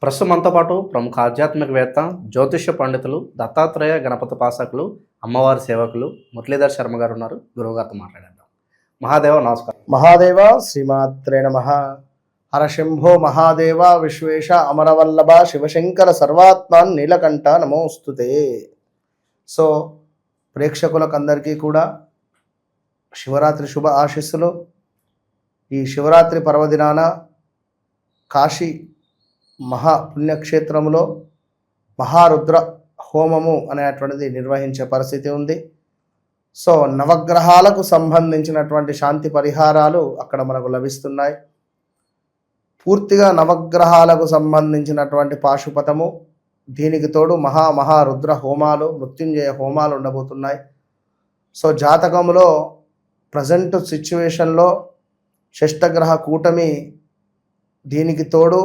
ప్రస్తుతం మనతో పాటు ప్రముఖ ఆధ్యాత్మికవేత్త, జ్యోతిష్య పండితులు, దత్తాత్రేయ గణపతి ఉపాసకులు, అమ్మవారి సేవకులు మురళీధర్ శర్మ గారు ఉన్నారు. గురువుగారితో మాట్లాడేద్దాం. మహాదేవ నమస్కారం. మహాదేవ శ్రీమాత్రే నమః. హరశంభో మహాదేవ విశ్వేశ అమరవల్లభ శివశంకర సర్వాత్మాన్ నీలకంఠ నమోస్తుతే. సో ప్రేక్షకులకందరికీ కూడా శివరాత్రి శుభ ఆశీస్సులు. ఈ శివరాత్రి పర్వదినాన కాశీ మహాపుణ్యక్షేత్రంలో మహారుద్ర హోమము అనేటువంటిది నిర్వహించే పరిస్థితి ఉంది. సో నవగ్రహాలకు సంబంధించినటువంటి శాంతి పరిహారాలు అక్కడ మనకు లభిస్తున్నాయి. పూర్తిగా నవగ్రహాలకు సంబంధించినటువంటి పాశుపతము, దీనికి తోడు మహారుద్ర హోమాలు, మృత్యుంజయ హోమాలు ఉండబోతున్నాయి. సో జాతకంలో ప్రజెంట్ సిచ్యువేషన్లో షష్టగ్రహ కూటమి, దీనికి తోడు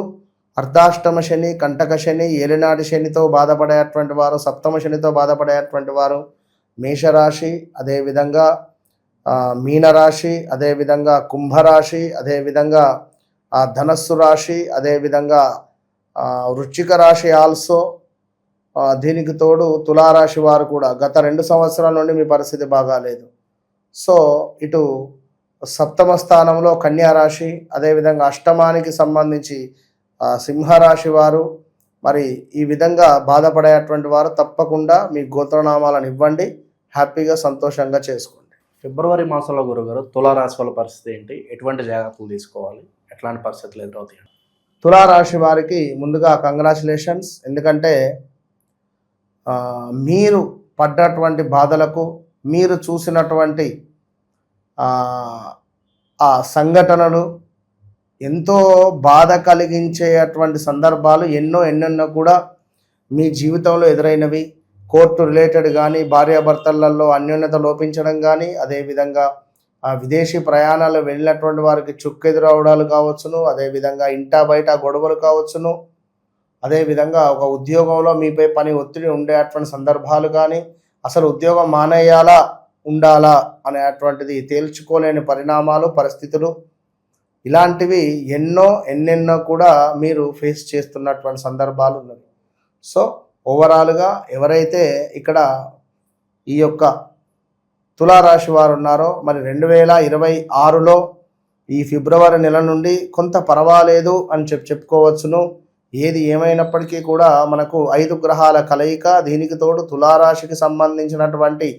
అర్ధాష్టమ శని, కంటక శని, ఏలినాటి శనితో బాధపడేటువంటి వారు, సప్తమ శనితో బాధపడేటువంటి వారు మేషరాశి, అదేవిధంగా మీనరాశి, అదేవిధంగా కుంభరాశి, అదేవిధంగా ధనస్సు రాశి, అదేవిధంగా వృశ్చిక రాశి ఆల్సో. దీనికి తోడు తులారాశి వారు కూడా గత 2 సంవత్సరాల నుండి మీ పరిస్థితి బాగాలేదు. సో ఇటు సప్తమ స్థానంలో కన్యా రాశి, అదేవిధంగా అష్టమానికి సంబంధించి సింహరాశి వారు, మరి ఈ విధంగా బాధపడేటువంటి వారు తప్పకుండా మీ గోత్రనామాలను ఇవ్వండి, హ్యాపీగా సంతోషంగా చేసుకోండి. ఫిబ్రవరి మాసంలో గురుగారు తులారాశి వాళ్ళ పరిస్థితి ఏంటి? ఎటువంటి జాగ్రత్తలు తీసుకోవాలి? ఎట్లాంటి పరిస్థితులు ఎదురవుతాయి? తులారాశి వారికి ముందుగా కంగ్రాచులేషన్స్. ఎందుకంటే మీరు పడ్డటువంటి బాధలకు, మీరు చూసినటువంటి ఆ సంఘటనలు ఎంతో బాధ కలిగించేటువంటి సందర్భాలు ఎన్నెన్నో కూడా మీ జీవితంలో ఎదురైనవి. కోర్టు రిలేటెడ్ కానీ, భార్యాభర్తలలో అన్యోన్యత లోపించడం కానీ, అదేవిధంగా విదేశీ ప్రయాణాలు వెళ్ళినటువంటి వారికి చుక్కెదురవడాలు కావచ్చును, అదేవిధంగా ఇంటా బయట గొడవలు కావచ్చును, అదేవిధంగా ఒక ఉద్యోగంలో మీపై పని ఒత్తిడి ఉండేటువంటి సందర్భాలు కానీ, అసలు ఉద్యోగం మానేయాలా ఉండాలా అనేటువంటిది తేల్చుకోలేని పరిణామాలు, పరిస్థితులు, ఇలాంటివి ఎన్నెన్నో కూడా మీరు ఫేస్ చేస్తున్నటువంటి సందర్భాలు ఉన్నవి. సో ఓవరాల్గా ఎవరైతే ఇక్కడ ఈ యొక్క తులారాశి వారు ఉన్నారో, మరి 2026లో ఈ ఫిబ్రవరి నెల నుండి కొంత పర్వాలేదు అని చెప్పుకోవచ్చును. ఏది ఏమైనప్పటికీ కూడా మనకు 5 గ్రహాల కలయిక, దీనికి తోడు తులారాశికి సంబంధించినటువంటి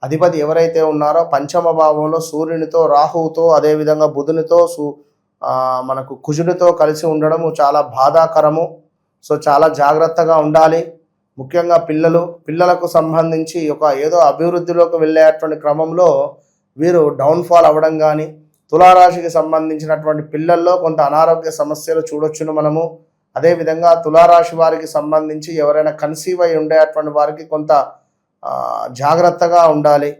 అధిపతి ఎవరైతే ఉన్నారో పంచమ భావంలో సూర్యునితో, రాహువుతో, అదేవిధంగా బుధునితో, మనకు కుజునితో కలిసి ఉండడము చాలా బాధాకరము. సో చాలా జాగ్రత్తగా ఉండాలి. ముఖ్యంగా పిల్లలకు సంబంధించి ఏదో అభివృద్ధిలోకి వెళ్ళేటువంటి క్రమంలో వీరు డౌన్ఫాల్ అవ్వడం కానీ, తులారాశికి సంబంధించినటువంటి పిల్లల్లో కొంత అనారోగ్య సమస్యలు చూడొచ్చును మనము. అదేవిధంగా తులారాశి వారికి సంబంధించి ఎవరైనా కన్సీవ్ అయి ఉండేటువంటి వారికి కొంత జాగ్రత్తగా ఉండాలి.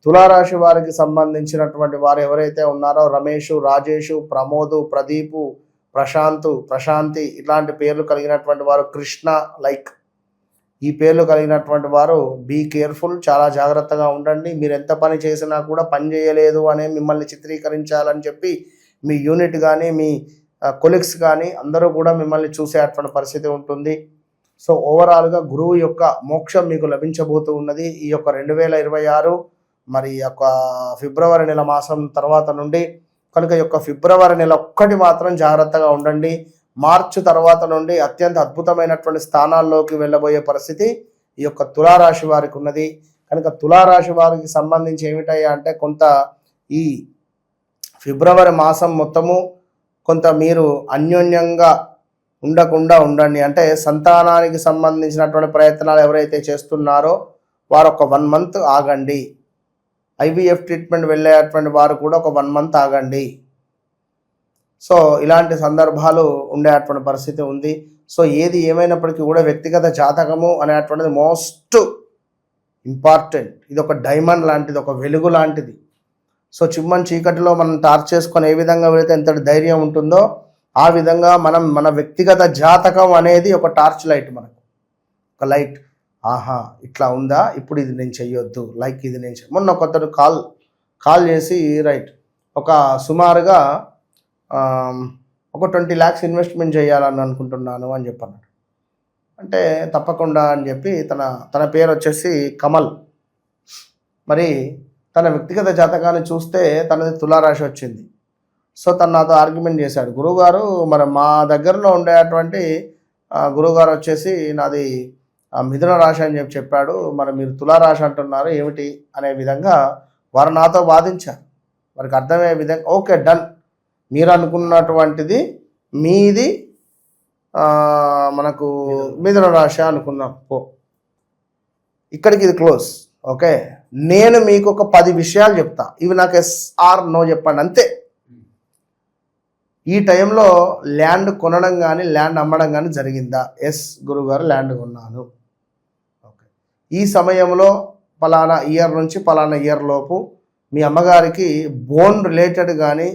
తులారాశి వారికి సంబంధించినటువంటి వారు ఎవరైతే ఉన్నారో రమేషు, రాజేషు, ప్రమోదు, ప్రదీపు, ప్రశాంతి ఇట్లాంటి పేర్లు కలిగినటువంటి వారు, కృష్ణ ఈ పేర్లు కలిగినటువంటి వారు బీ కేర్ఫుల్, చాలా జాగ్రత్తగా ఉండండి. మీరు ఎంత పని చేసినా కూడా పని చేయలేదు అనే మిమ్మల్ని చిత్రీకరించాలని చెప్పి మీ యూనిట్ కానీ, మీ కొలీగ్స్ కానీ అందరూ కూడా మిమ్మల్ని చూసేటువంటి పరిస్థితి ఉంటుంది. సో ఓవరాల్గా గురువు యొక్క మోక్షం మీకు లభించబోతూ ఉన్నది ఈ యొక్క 2026 మరి యొక్క ఫిబ్రవరి నెల మాసం తర్వాత నుండి. కనుక ఈ యొక్క ఫిబ్రవరి నెల ఒక్కటి మాత్రం జాగ్రత్తగా ఉండండి. మార్చి తర్వాత నుండి అత్యంత అద్భుతమైనటువంటి స్థానాల్లోకి వెళ్ళబోయే పరిస్థితి ఈ యొక్క తులారాశి వారికి ఉన్నది. కనుక తులారాశి వారికి సంబంధించి ఏమిటయ్యా అంటే, కొంత ఈ ఫిబ్రవరి మాసం మొత్తము కొంత మీరు అన్యోన్యంగా ఉండకుండా ఉండండి. అంటే సంతానానికి సంబంధించినటువంటి ప్రయత్నాలు ఎవరైతే చేస్తున్నారో వారు ఒక 1 మంత్ ఆగండి. IVF ట్రీట్మెంట్ వెళ్ళేటువంటి వారు కూడా ఒక 1 మంత్ ఆగండి. సో ఇలాంటి సందర్భాలు ఉండేటువంటి పరిస్థితి ఉంది. సో ఏది ఏమైనప్పటికీ కూడా వ్యక్తిగత జాతకము అనేటువంటిది మోస్ట్ ఇంపార్టెంట్. ఇది ఒక డైమండ్ లాంటిది, ఒక వెలుగు లాంటిది. సో చిమ్మని చీకటిలో మనం టార్చ్ చేసుకొని ఏ విధంగా వెళితే ఎంతటి ధైర్యం ఉంటుందో, ఆ విధంగా మన వ్యక్తిగత జాతకం అనేది ఒక టార్చ్ లైట్, మనకు ఒక లైట్. ఆహా ఇట్లా ఉందా, ఇప్పుడు ఇది నేను చెయ్యొద్దు, ఇది నేను మొన్న కొత్తడు కాల్ చేసి రైట్ ఒక సుమారుగా ఒక 20 lakhs ఇన్వెస్ట్మెంట్ చేయాలని అనుకుంటున్నాను అని చెప్పన్నాడు. అంటే తప్పకుండా అని చెప్పి తన పేరు వచ్చేసి కమల్. మరి తన వ్యక్తిగత జాతకాన్ని చూస్తే తనది తులారాశి వచ్చింది. సో తను నాతో ఆర్గ్యుమెంట్ చేశాడు, గురువుగారు మరి మా దగ్గరలో ఉండేటువంటి గురువుగారు వచ్చేసి నాది మిథున రాశి అని చెప్పాడు, మరి మీరు తులారాశి అంటున్నారు ఏమిటి అనే విధంగా వారు నాతో వాదించారు. వారికి అర్థమయ్యే విధంగా ఓకే డన్, మీరు అనుకున్నటువంటిది మీది మనకు మిథున రాశి అనుకున్నాం, ఇక్కడికి ఇది క్లోజ్. ఓకే, నేను మీకు ఒక 10 విషయాలు చెప్తా, ఇవి నాకు ఎస్ ఆర్ నో చెప్పండి అంతే. ఈ టైంలో ల్యాండ్ కొనడం కానీ ల్యాండ్ అమ్మడం కానీ జరిగిందా? ఎస్ గురువుగారు ల్యాండ్ కొన్నాను. ఓకే, ఈ సమయంలో పలానా ఇయర్ నుంచి పలానా ఇయర్ లోపు మీ అమ్మగారికి బోన్ రిలేటెడ్ కానీ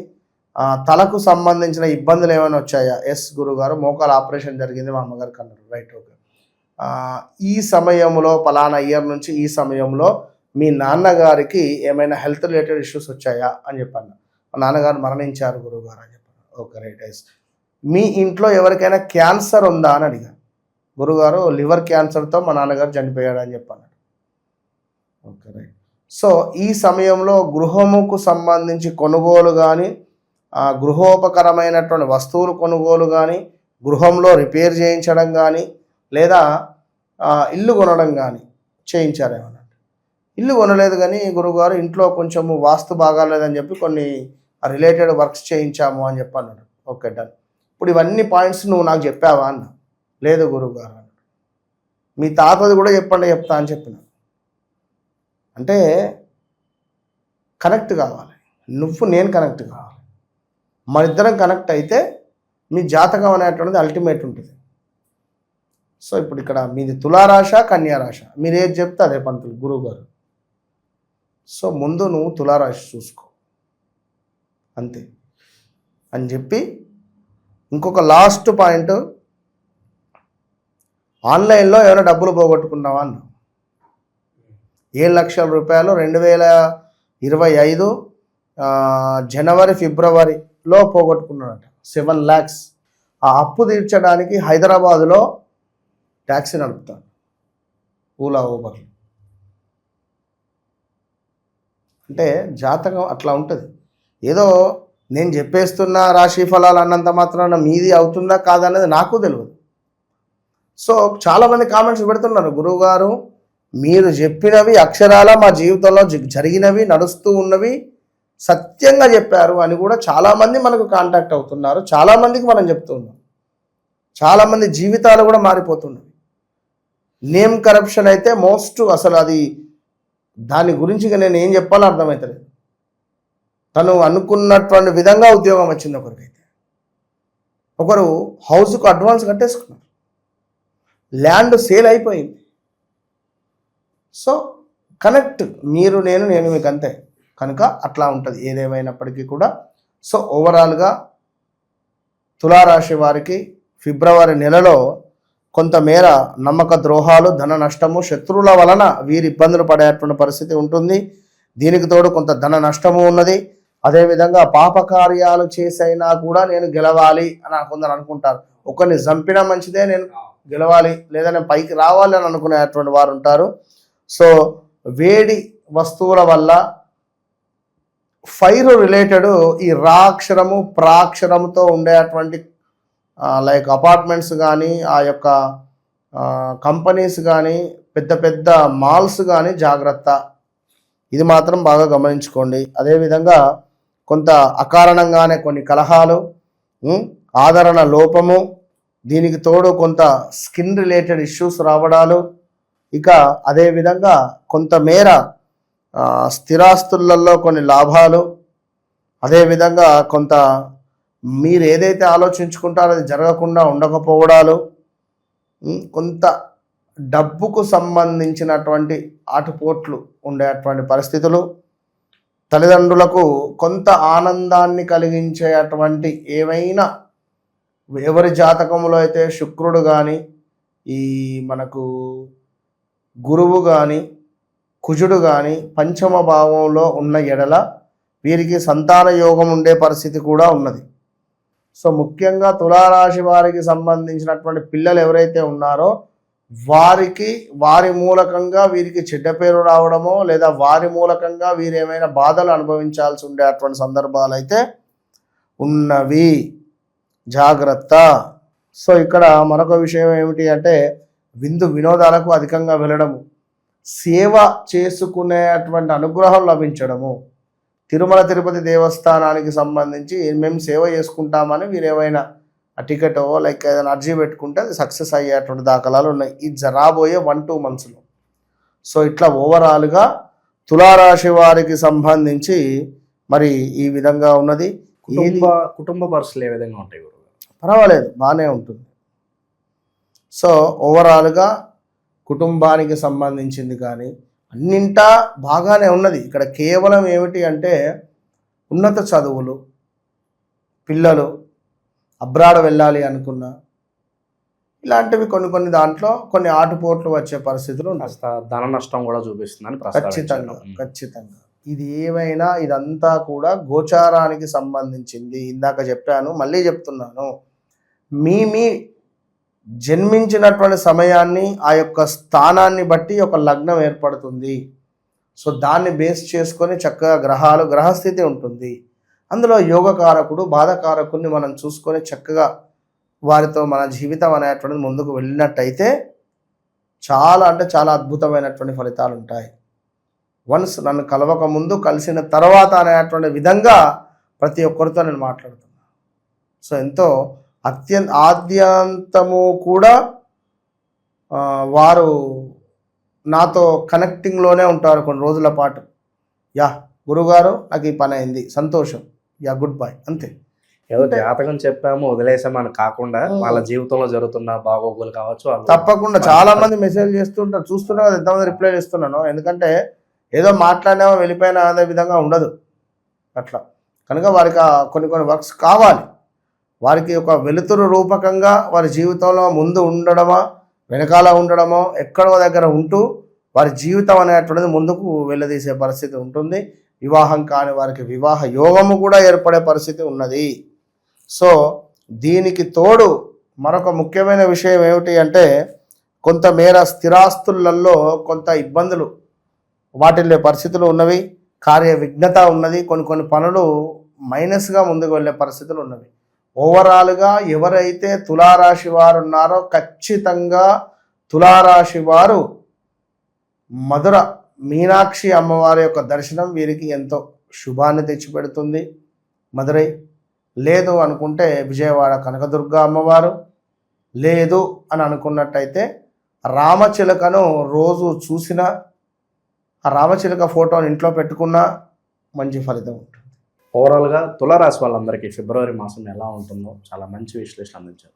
తలకు సంబంధించిన ఇబ్బందులు ఏమైనా వచ్చాయా? ఎస్ గురువుగారు మోకాలు ఆపరేషన్ జరిగింది మా అమ్మగారికి అన్నారు. Right, okay. ఈ సమయంలో పలానా ఇయర్ నుంచి ఈ సమయంలో మీ నాన్నగారికి ఏమైనా హెల్త్ రిలేటెడ్ ఇష్యూస్ వచ్చాయా అని చెప్పాను. మా నాన్నగారు మరణించారు గురువుగారు అని చెప్పాను. Okay right ice. మీ ఇంట్లో ఎవరికైనా క్యాన్సర్ ఉందా అని అడిగాను. గురువుగారు లివర్ క్యాన్సర్తో మా నాన్నగారు చనిపోయాడు అని చెప్పాను. Okay right. సో ఈ సమయంలో గృహముకు సంబంధించి కొనుగోలు కానీ గృహోపకరమైనటువంటి వస్తువులు కొనుగోలు కానీ గృహంలో రిపేర్ చేయించడం కానీ లేదా ఇల్లు కొనడం కానీ చేయించారేమన్నా? ఇల్లు కొనలేదు కానీ గురువుగారు ఇంట్లో కొంచెము వాస్తు బాగాలేదని చెప్పి కొన్ని రిలేటెడ్ వర్క్స్ చేయించాము అని చెప్పి అన్నాడు. Okay done. ఇప్పుడు ఇవన్నీ పాయింట్స్ నువ్వు నాకు చెప్పావా అన్న. లేదు గురువుగారు అన్నాడు. మీ తాతది కూడా చెప్తా అని చెప్పిన. అంటే కనెక్ట్ కావాలి, నేను కనెక్ట్ కావాలి, మన ఇద్దరం కనెక్ట్ అయితే మీ జాతకం అనేటువంటిది అల్టిమేట్ ఉంటుంది. సో ఇప్పుడు ఇక్కడ మీది తులారాశ కన్యారాశ, మీరు ఏది చెప్తే అదే పంతులు గురువు గారు. సో ముందు నువ్వు తులారాశి చూసుకో అంతే అని చెప్పి ఇంకొక లాస్ట్ పాయింట్, ఆన్లైన్లో ఏమైనా డబ్బులు పోగొట్టుకున్నావా అన్న. 7 లక్షల రూపాయలు 2025 జనవరి ఫిబ్రవరిలో పోగొట్టుకున్నాడట. 7 lakhs. ఆ అప్పు తీర్చడానికి హైదరాబాదులో ట్యాక్సీ నడుపుతాను, ఓలా ఊబర్లు. అంటే జాతకం అట్లా ఉంటుంది. ఏదో నేను చెప్పేస్తున్న రాశి ఫలాలు అన్నంత మాత్రాన మీది అవుతుందా కాదనేది నాకు తెలియదు. సో చాలామంది కామెంట్స్ పెడుతున్నారు, గురువుగారు మీరు చెప్పినవి అక్షరాల మా జీవితంలో జరిగినవి నడుస్తూ ఉన్నవి సత్యంగా చెప్పారు అని కూడా చాలామంది మనకు కాంటాక్ట్ అవుతున్నారు. చాలామందికి మనం చెప్తూ ఉన్నాం. చాలామంది జీవితాలు కూడా మారిపోతున్నవి. నేమ్ కరప్షన్ అయితే మోస్ట్, అసలు అది దాని గురించి నేను ఏం చెప్పాలో అర్థమవుతలేదు. తను అనుకున్నటువంటి విధంగా ఉద్యోగం వచ్చింది ఒకరికైతే, ఒకరు హౌస్కు అడ్వాన్స్ కట్టేసుకున్నారు, ల్యాండ్ సేల్ అయిపోయింది. సో కనెక్ట్ మీరు నేను మీకు అంతే కనుక అట్లా ఉంటుంది ఏదేమైనప్పటికీ కూడా. సో ఓవరాల్గా తులారాశి వారికి ఫిబ్రవరి నెలలో కొంతమేర నమ్మక ద్రోహాలు, ధన నష్టము, శత్రువుల వలన వీరి ఇబ్బందులు పడేటువంటి పరిస్థితి ఉంటుంది. దీనికి తోడు కొంత ధన నష్టము ఉన్నది. అదేవిధంగా పాపకార్యాలు చేసైనా కూడా నేను గెలవాలి అని కొందరు అనుకుంటారు. ఒకరిని చంపినా మంచిదే, నేను గెలవాలి లేదా నేను పైకి రావాలి అని అనుకునేటువంటి వారు ఉంటారు. సో వేడి వస్తువుల వల్ల ఫైర్ రిలేటెడ్ ఈ రాక్షరము ప్రాక్షరముతో ఉండేటువంటి లైక్ అపార్ట్మెంట్స్ కానీ ఆ యొక్క కంపెనీస్ కానీ పెద్ద పెద్ద మాల్స్ కానీ జాగ్రత్త, ఇది మాత్రం బాగా గమనించుకోండి. అదేవిధంగా కొంత అకారణంగానే కొన్ని కలహాలు, ఆదరణ లోపము, దీనికి తోడు కొంత స్కిన్ రిలేటెడ్ ఇష్యూస్ రావడాలు, ఇక అదేవిధంగా కొంతమేర స్థిరాస్తులలో కొన్ని లాభాలు, అదేవిధంగా కొంత మీరు ఏదైతే ఆలోచించుకుంటారో అది జరగకుండా ఉండకపోవడాలు, కొంత డబ్బుకు సంబంధించినటువంటి ఆటుపోట్లు ఉండేటువంటి పరిస్థితులు, తల్లిదండ్రులకు కొంత ఆనందాన్ని కలిగించేటువంటి ఏమైనా ఎవరి జాతకంలో అయితే శుక్రుడు కానీ ఈ మనకు గురువు కానీ కుజుడు కానీ పంచమ భావంలో ఉన్న ఎడల వీరికి సంతాన యోగం ఉండే పరిస్థితి కూడా ఉన్నది. సో ముఖ్యంగా తులారాశి వారికి సంబంధించినటువంటి పిల్లలు ఎవరైతే ఉన్నారో వారి మూలకంగా వీరికి చెడ్డ పేరు రావడమో లేదా వారి మూలకంగా వీరు ఏమైనా బాధలు అనుభవించాల్సి ఉండేటువంటి సందర్భాలు అయితే ఉన్నవి. జాగ్రత్త. సో ఇక్కడ మరొక విషయం ఏమిటి అంటే విందు వినోదాలకు అధికంగా వెళ్ళడము, సేవ చేసుకునేటువంటి అనుగ్రహం లభించడము. తిరుమల తిరుపతి దేవస్థానానికి సంబంధించి మేము సేవ చేసుకుంటామని వీరు ఏమైనా టికెటో లైక్ ఏదైనా అర్జీ పెట్టుకుంటే అది సక్సెస్ అయ్యేటువంటి దాఖలాలు ఉన్నాయి ఇది రాబోయే 1-2 monthsలో. సో ఇట్లా ఓవరాల్గా తులారాశి వారికి సంబంధించి మరి ఈ విధంగా ఉన్నది. కుటుంబ పరిస్థితులు ఏ విధంగా ఉంటాయి గురువు? పర్వాలేదు, బాగానే ఉంటుంది. సో ఓవరాల్గా కుటుంబానికి సంబంధించింది కానీ అన్నింటా బాగానే ఉన్నది. ఇక్కడ కేవలం ఏమిటి అంటే ఉన్నత చదువులు, పిల్లలు అబ్రాడ్ వెళ్ళాలి అనుకున్నా ఇలాంటివి కొన్ని దాంట్లో కొన్ని ఆటుపోట్లు వచ్చే పరిస్థితులు ఉన్నాయి. ధన నష్టం కూడా చూపిస్తుందని ఖచ్చితంగా ఇది ఏమైనా ఇదంతా కూడా గోచారానికి సంబంధించింది. ఇందాక చెప్పాను, మళ్ళీ చెప్తున్నాను, మీ జన్మించినటువంటి సమయాన్ని ఆ యొక్క స్థానాన్ని బట్టి ఒక లగ్నం ఏర్పడుతుంది. సో దాన్ని బేస్ చేసుకొని చక్కగా గ్రహస్థితి ఉంటుంది. అందులో యోగకారకుడు బాధకారకుడిని మనం చూసుకొని చక్కగా వారితో మన జీవితం అనేటువంటిది ముందుకు వెళ్ళినట్టయితే చాలా అంటే చాలా అద్భుతమైనటువంటి ఫలితాలు ఉంటాయి. వన్స్ నన్ను కలవక ముందు కలిసిన తర్వాత అనేటువంటి విధంగా ప్రతి ఒక్కరితో నేను మాట్లాడుతున్నాను. సో ఎంతో ఆద్యంతము కూడా వారు నాతో కనెక్టింగ్లోనే ఉంటారు కొన్ని రోజుల పాటు. యా గురుగారు నాకు ఈ పని అయింది, సంతోషం, యా గుడ్ బై, అంతే. ఏదో జాతకం చెప్పాము వదిలేసామని కాకుండా వాళ్ళ జీవితంలో జరుగుతున్న బాగోగులు కావచ్చు. తప్పకుండా చాలా మంది మెసేజ్ చేస్తుంటారు, చూస్తున్నా కదా ఎంతమంది రిప్లై చేస్తున్నాను. ఎందుకంటే ఏదో మాట్లాడినామో వెళ్ళిపోయినా అనే విధంగా ఉండదు అట్లా. కనుక వారికి కొన్ని వర్క్స్ కావాలి. వారికి ఒక వెలుతురు రూపకంగా వారి జీవితంలో ముందు ఉండడమా వెనకాల ఉండడమో ఎక్కడో దగ్గర ఉంటూ వారి జీవితం అనేటువంటిది ముందుకు వెళ్ళదీసే పరిస్థితి ఉంటుంది. వివాహం కాని వారికి వివాహ యోగము కూడా ఏర్పడే పరిస్థితి ఉన్నది. సో దీనికి తోడు మరొక ముఖ్యమైన విషయం ఏమిటి అంటే కొంతమేర స్థిరాస్తులలో కొంత ఇబ్బందులు వాటిల్లే పరిస్థితులు ఉన్నవి. కార్య విఘ్నత ఉన్నది. కొన్ని పనులు మైనస్గా ముందుకు వెళ్ళే పరిస్థితులు ఉన్నవి. ఓవరాల్గా ఎవరైతే తులారాశి వారు ఉన్నారో ఖచ్చితంగా తులారాశి వారు మధుర మీనాక్షి అమ్మవారి యొక్క దర్శనం వీరికి ఎంతో శుభాన్ని తెచ్చిపెడుతుంది. మధురై లేదు అనుకుంటే విజయవాడ కనకదుర్గ అమ్మవారు, లేదు అని అనుకున్నట్టయితే రామచిలకను రోజు చూసినా ఆ రామచిలక ఫోటోని ఇంట్లో పెట్టుకున్నా మంచి ఫలితం ఉంటుంది. ఓవరాల్గా తులారాశి వాళ్ళందరికీ ఫిబ్రవరి మాసం ఎలా ఉంటుందో చాలా మంచి విశ్లేషణ అందించారు.